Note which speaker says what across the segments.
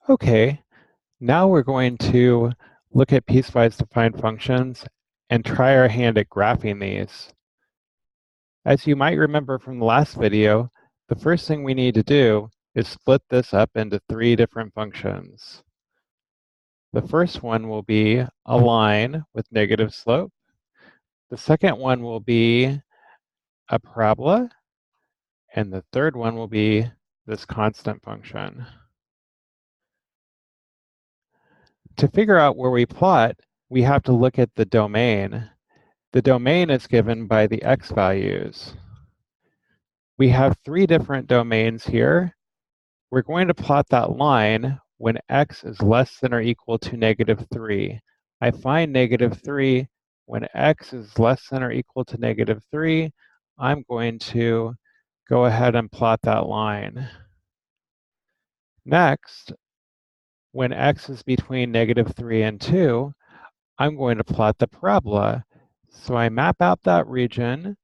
Speaker 1: Okay, now we're going to look at piecewise defined functions and try our hand at graphing these. As you might remember from the last video, the first thing we need to do is split this up into three different functions. The first one will be a line with negative slope. The second one will be a parabola. And the third one will be this constant function. To figure out where we plot, we have to look at the domain. The domain is given by the x values. We have three different domains here. We're going to plot that line when x is less than or equal to -3. I find -3 when x is less than or equal to -3. I'm going to go ahead and plot that line. Next, when x is between -3 and 2, I'm going to plot the parabola. So I map out that region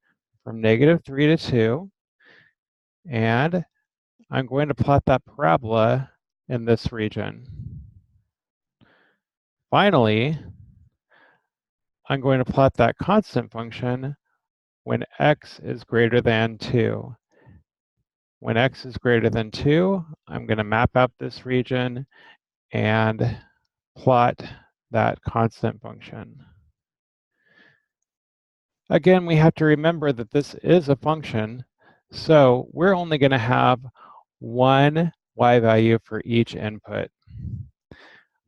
Speaker 1: from -3 to 2, and I'm going to plot that parabola in this region. Finally, I'm going to plot that constant function when x is greater than 2. When x is greater than 2, I'm going to map out this region and plot that constant function. Again, we have to remember that this is a function, so we're only going to have one y value for each input.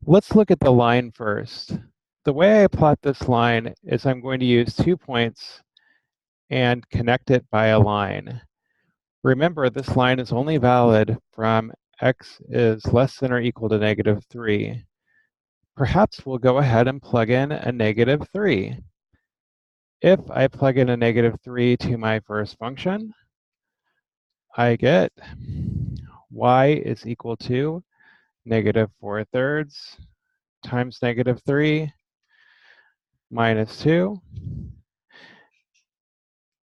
Speaker 1: Let's look at the line first. The way I plot this line is I'm going to use 2 points and connect it by a line. Remember, this line is only valid from x is less than or equal to -3. Perhaps we'll go ahead and plug in a -3. If I plug in a -3 to my first function, I get y is equal to -4/3 times -3 minus 2.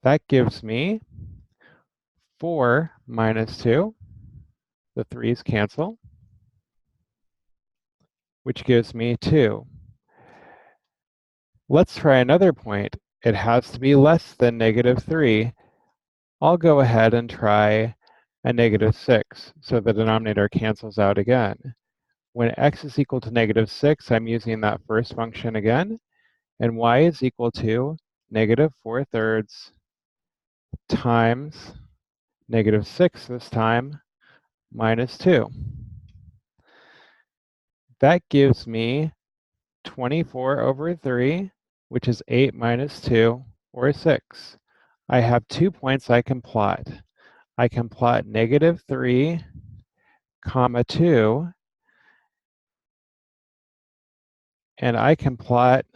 Speaker 1: That gives me 4 minus 2. The 3's cancel, which gives me 2. Let's try another point. It has to be less than -3. I'll go ahead and try a -6, so the denominator cancels out again. When x is equal to -6, I'm using that first function again, and y is equal to -4/3 times -6 this time, minus 2. That gives me 24/3, which is 8 minus 2, or 6. I have 2 points I can plot. I can plot -3, 2, and I can plot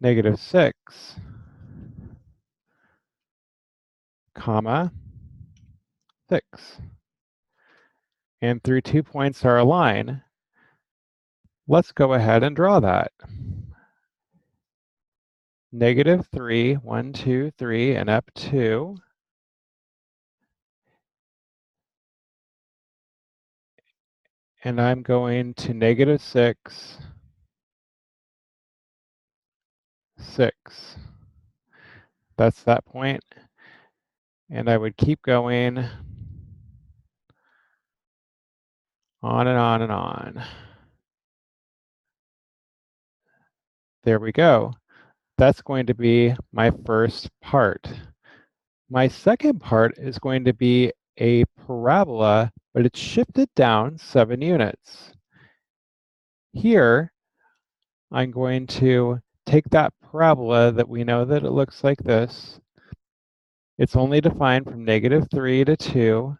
Speaker 1: -6, 6. And through 2 points are a line. Let's go ahead and draw that. -3, 1, 2, 3, and up 2. And I'm going to -6, 6. That's that point. And I would keep going on and on and on. There we go. That's going to be my first part. My second part is going to be a parabola, but it's shifted down 7 units. Here, I'm going to take that parabola that we know that it looks like this. It's only defined from -3 to 2.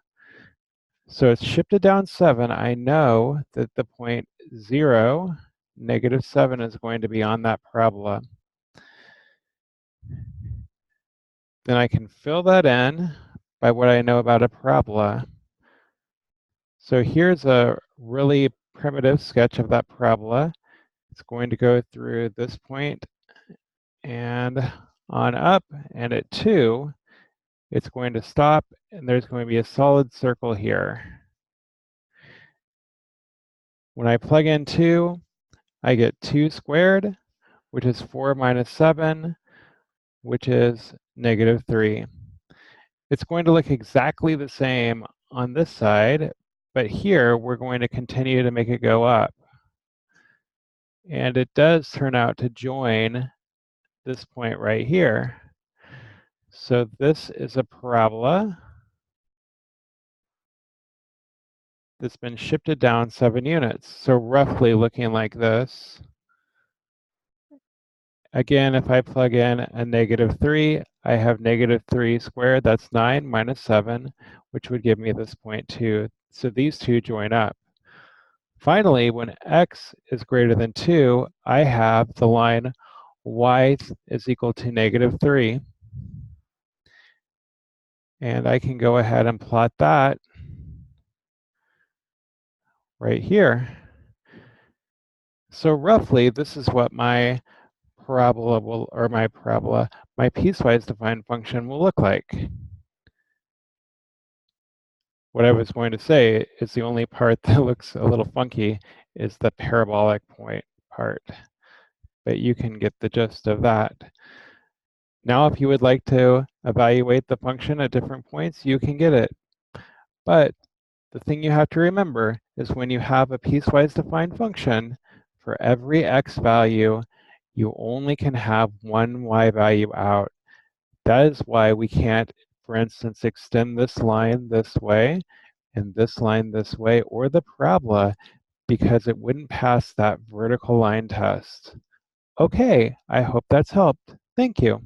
Speaker 1: So it's shifted down 7. I know that the point 0, -7 is going to be on that parabola. Then I can fill that in by what I know about a parabola. So here's a really primitive sketch of that parabola. It's going to go through this point and on up, and at 2, it's going to stop, and there's going to be a solid circle here. When I plug in 2, I get 2 squared, which is 4 minus 7, which is negative 3. It's going to look exactly the same on this side, but here we're going to continue to make it go up. And it does turn out to join this point right here. So this is a parabola that's been shifted down 7 units. So roughly looking like this. Again, if I plug in a negative 3, I have negative 3 squared, that's 9 minus 7, which would give me this point 2. So these two join up. Finally, when x is greater than 2, I have the line y is equal to negative 3. And I can go ahead and plot that right here. So roughly, this is what my parabola will, or my piecewise defined function will look like. What I was going to say is the only part that looks a little funky is the parabolic point part, but you can get the gist of that. Now, if you would like to evaluate the function at different points, you can get it. But the thing you have to remember is when you have a piecewise defined function, for every x value, you only can have one y value out. That is why we can't, for instance, extend this line this way and this line this way, or the parabola, because it wouldn't pass that vertical line test. Okay, I hope that's helped. Thank you.